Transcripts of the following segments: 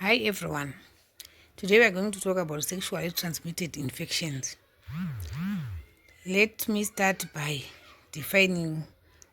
Hi everyone. Today we are going to talk about sexually transmitted infections. Let me start by defining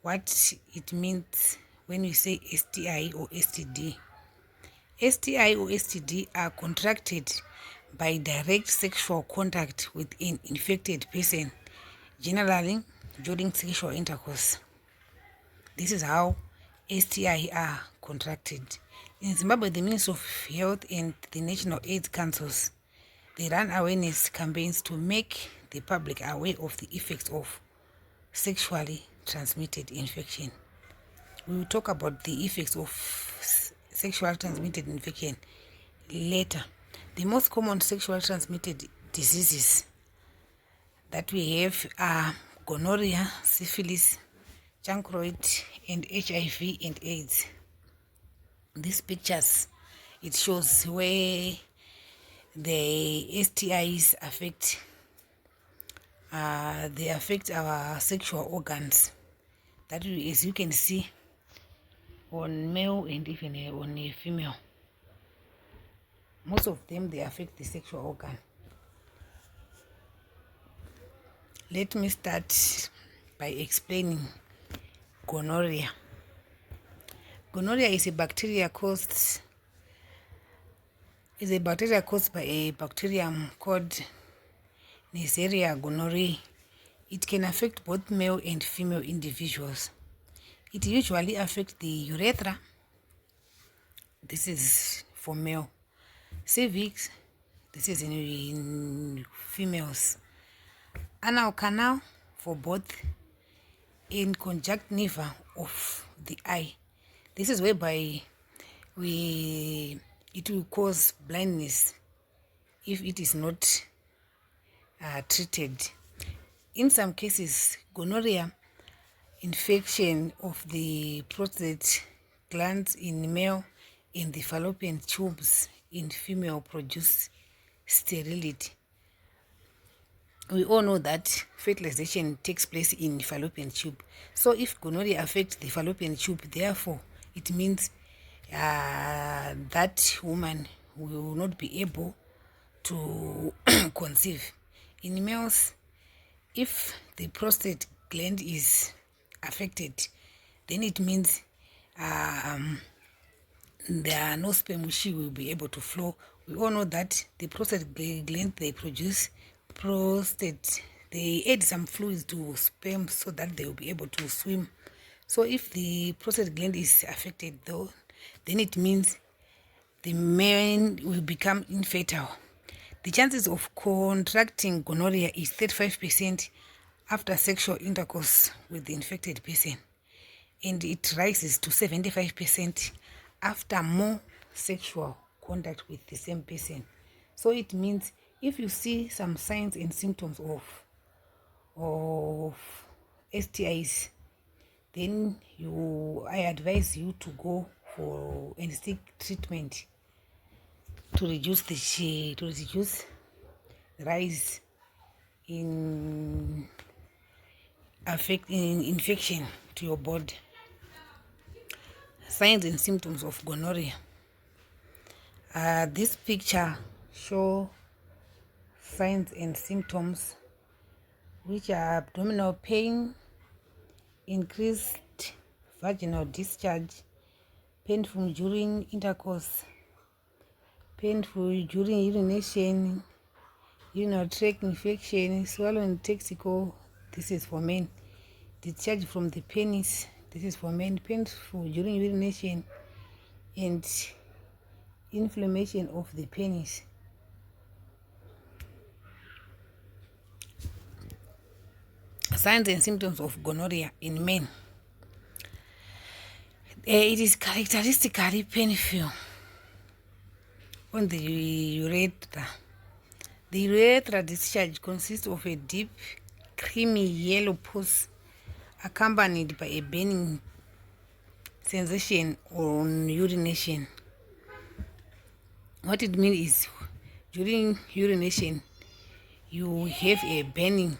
what it means when we say STI or STD. STI or STD are contracted by direct sexual contact with an infected person, generally during sexual intercourse. This is how STI are contracted. In Zimbabwe, the Ministry of Health and the National AIDS Councils, they run awareness campaigns to make the public aware of the effects of sexually transmitted infection. We will talk about the effects of sexually transmitted infection later. The most common sexually transmitted diseases that we have are gonorrhea, syphilis, chancroid, and HIV and AIDS. These pictures, it shows where the STIs affect they affect our sexual organs. That is, you can see on male and even on a female. Most of them, they affect the sexual organ. Let me start by explaining gonorrhea. Gonorrhea is a bacteria caused by a bacterium called Neisseria gonorrhoeae. It can affect both male and female individuals. It usually affects the urethra. This is for male. Cervix. This is in females. Anal canal for both. In conjunctiva of the eye. This is whereby it will cause blindness if it is not treated. In some cases, gonorrhea infection of the prostate glands in male and the fallopian tubes in female produce sterility. We all know that fertilization takes place in the fallopian tube. So if gonorrhea affects the fallopian tube, therefore it means that woman will not be able to conceive. In males, if the prostate gland is affected, then it means there are no sperm which will be able to flow. We all know that the prostate gland, they produce prostate, they add some fluids to sperm so that they will be able to swim. So if the prostate gland is affected though, then it means the man will become infertile. The chances of contracting gonorrhea is 35% after sexual intercourse with the infected person, and it rises to 75% after more sexual contact with the same person. So it means if you see some signs and symptoms of STIs, then I advise you to go for and seek treatment to reduce the rise in infection to your body. Signs and symptoms of gonorrhea. This picture show signs and symptoms which are abdominal pain, increased vaginal discharge, painful during intercourse, painful during urination, urinary tract infection, swollen testicle. This is for men. Discharge from the penis. This is for men. Painful during urination and inflammation of the penis. Signs and symptoms of gonorrhea in men. It is characteristically painful on the urethra. The urethra discharge consists of a deep, creamy yellow pus accompanied by a burning sensation on urination. What it means is during urination, you have a burning.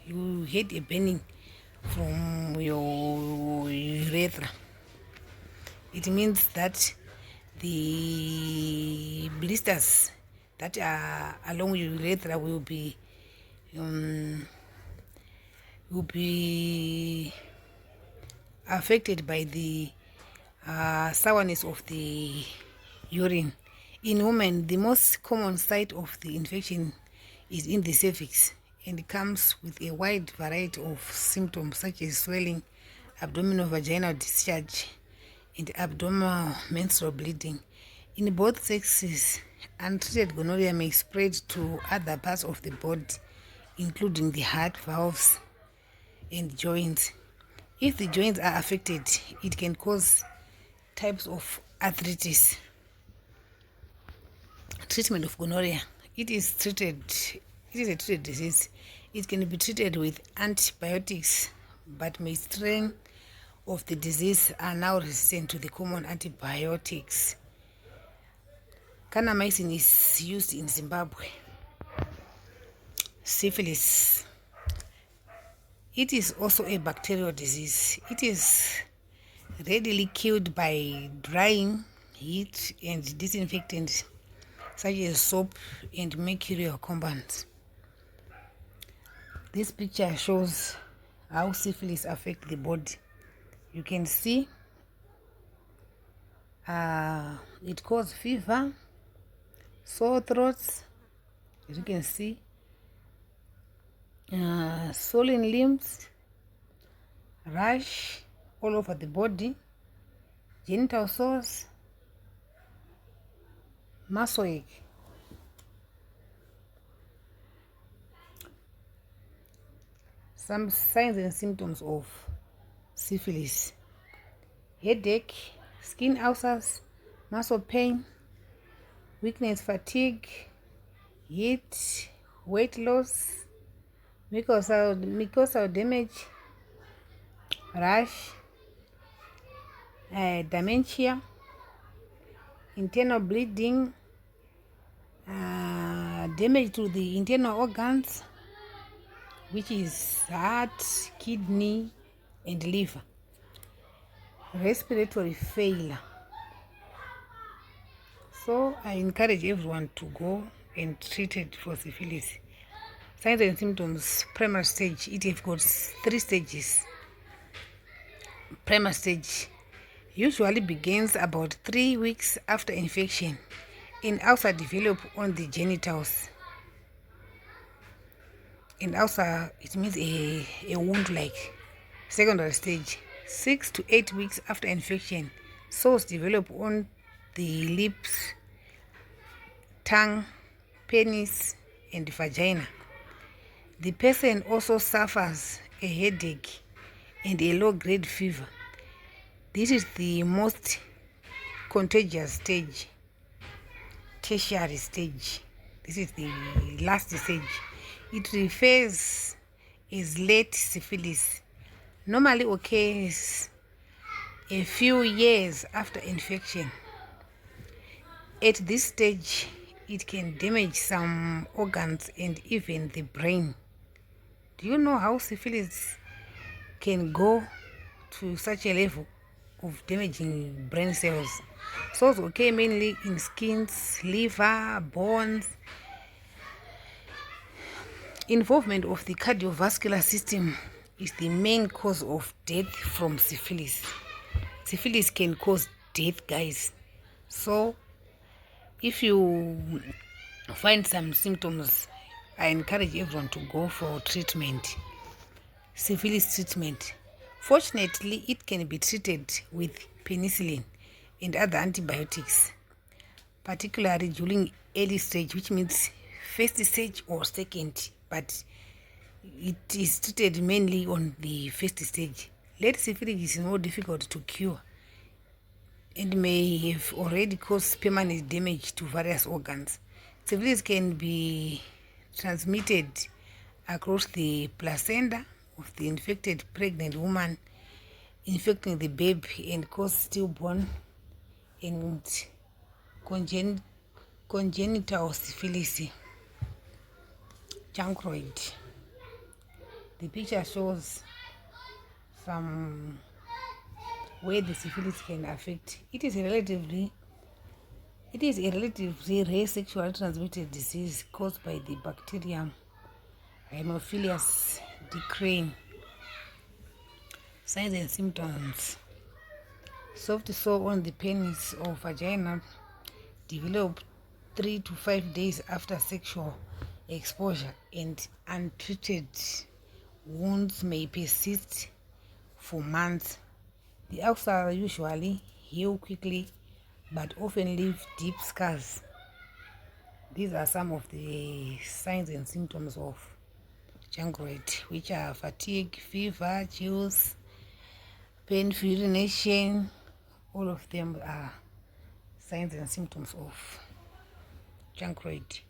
You had a burning from your urethra. It means that the blisters that are along your urethra will be affected by the sourness of the urine. In women, the most common site of the infection is in the cervix and comes with a wide variety of symptoms such as swelling, abdominal vaginal discharge, and abdominal menstrual bleeding. In both sexes, untreated gonorrhea may spread to other parts of the body, including the heart, valves, and joints. If the joints are affected, it can cause types of arthritis. Treatment of gonorrhea. It is a treated disease. It can be treated with antibiotics, but many strains of the disease are now resistant to the common antibiotics. Kanamycin is used in Zimbabwe. Syphilis. It is also a bacterial disease. It is readily killed by drying, heat, and disinfectants such as soap and mercurial compounds. This picture shows how syphilis affects the body. You can see it causes fever, sore throats, as you can see, swollen limbs, rash all over the body, genital sores, muscle ache. Some signs and symptoms of syphilis: headache, skin ulcers, muscle pain, weakness, fatigue, heat, weight loss, mucosal damage, rash, dementia, internal bleeding, damage to the internal organs, which is heart, kidney, and liver, respiratory failure. So I encourage everyone to go and treat it for syphilis. Signs and symptoms. Primary stage. It has got 3 stages. Primary stage usually begins about 3 weeks after infection and ulcer develop on the genitals. And ulcer, it means a wound like. Secondary stage, 6 to 8 weeks after infection, sores develop on the lips, tongue, penis, and vagina. The person also suffers a headache and a low-grade fever. This is the most contagious stage. Tertiary stage. This is the last stage. It refers as late syphilis. Normally occurs a few years after infection. At this stage, it can damage some organs and even the brain. Do you know how syphilis can go to such a level of damaging brain cells? Sores occur mainly in skins, liver, bones. Involvement of the cardiovascular system is the main cause of death from syphilis. Syphilis can cause death, guys. So if you find some symptoms, I encourage everyone to go for treatment. Syphilis treatment. Fortunately, it can be treated with penicillin and other antibiotics, particularly during early stage, which means first stage or second, but it is treated mainly on the first stage. Late syphilis is more difficult to cure and may have already caused permanent damage to various organs. Syphilis can be transmitted across the placenta of the infected pregnant woman, infecting the baby and cause stillborn and congenital syphilis. Chancroid. The picture shows some way the syphilis can affect. It is It is a relatively rare sexually transmitted disease caused by the bacterium Haemophilus decrene. Signs and symptoms. Soft sore on the penis or vagina develop 3 to 5 days after sexual exposure, and untreated wounds may persist for months. The ulcers usually heal quickly but often leave deep scars. These are some of the signs and symptoms of chancroid, which are fatigue, fever, chills, painful urination. All of them are signs and symptoms of chancroid.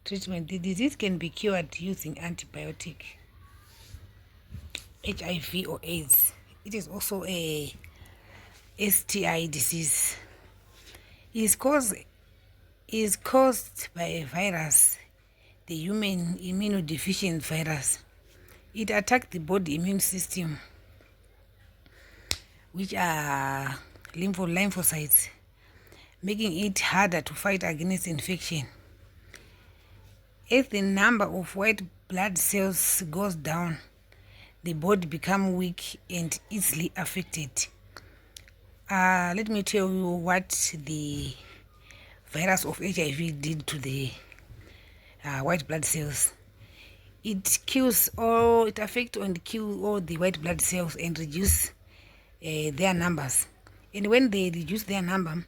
Treatment. The disease can be cured using antibiotic. HIV or AIDS. It is also a STI disease. It is caused by a virus, the human immunodeficient virus. It attacks the body immune system, which are lymphocytes, making it harder to fight against infection. As the number of white blood cells goes down, the body becomes weak and easily affected. Let me tell you what the virus of HIV did to the white blood cells. It affects and kills all the white blood cells and reduce their numbers. And when they reduce their number,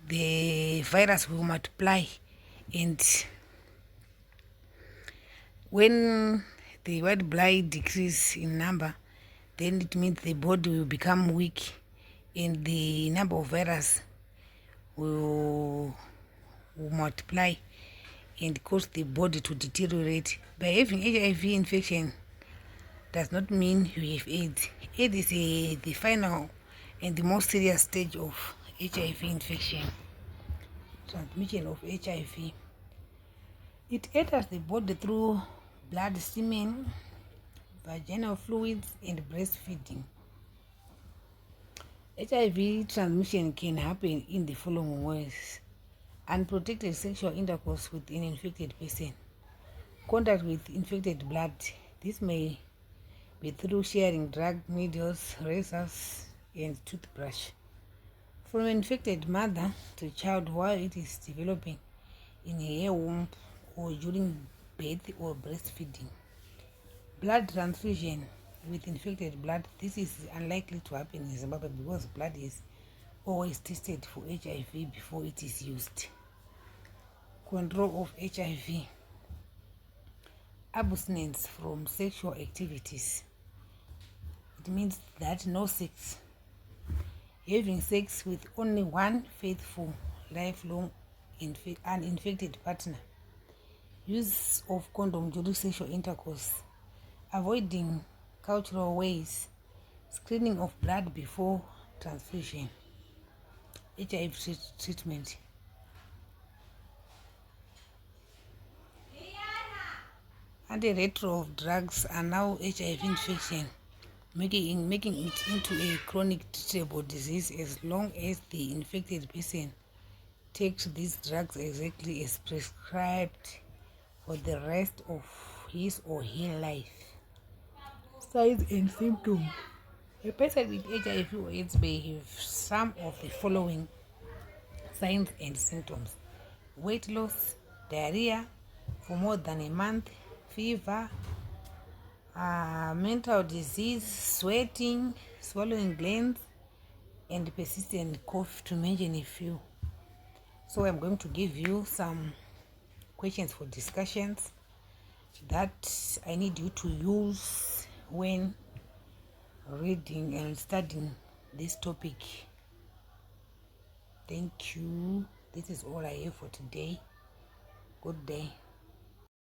the virus will multiply, and when the white blood decreases in number, then it means the body will become weak and the number of virus will multiply and cause the body to deteriorate. By having HIV infection does not mean you have AIDS. AIDS is the final and the most serious stage of HIV infection. Transmission of HIV. It enters the body through blood, semen, vaginal fluids, and breastfeeding. HIV transmission can happen in the following ways: unprotected sexual intercourse with an infected person, contact with infected blood. This may be through sharing drug needles, razors, and toothbrush. From infected mother to child while it is developing in her womb or during birth or breastfeeding. Blood transfusion with infected blood. This is unlikely to happen in Zimbabwe because blood is always tested for HIV before it is used. Control of HIV. Abstinence from sexual activities. It means that no sex. Having sex with only one faithful, lifelong, uninfected partner. Use of condom during sexual intercourse. Avoiding cultural ways. Screening of blood before transfusion. HIV treatment. Antiretroviral drugs are now HIV infection, making it into a chronic treatable disease as long as the infected person takes these drugs exactly as prescribed for the rest of his or her life. Signs and symptoms. A person with HIV or AIDS may have some of the following signs and symptoms: weight loss, diarrhea for more than a month, fever, mental disease, sweating, swallowing glands, and persistent cough, to mention a few. So I'm going to give you some questions for discussions that I need you to use when reading and studying this topic. Thank you. This is all I have for today. Good day.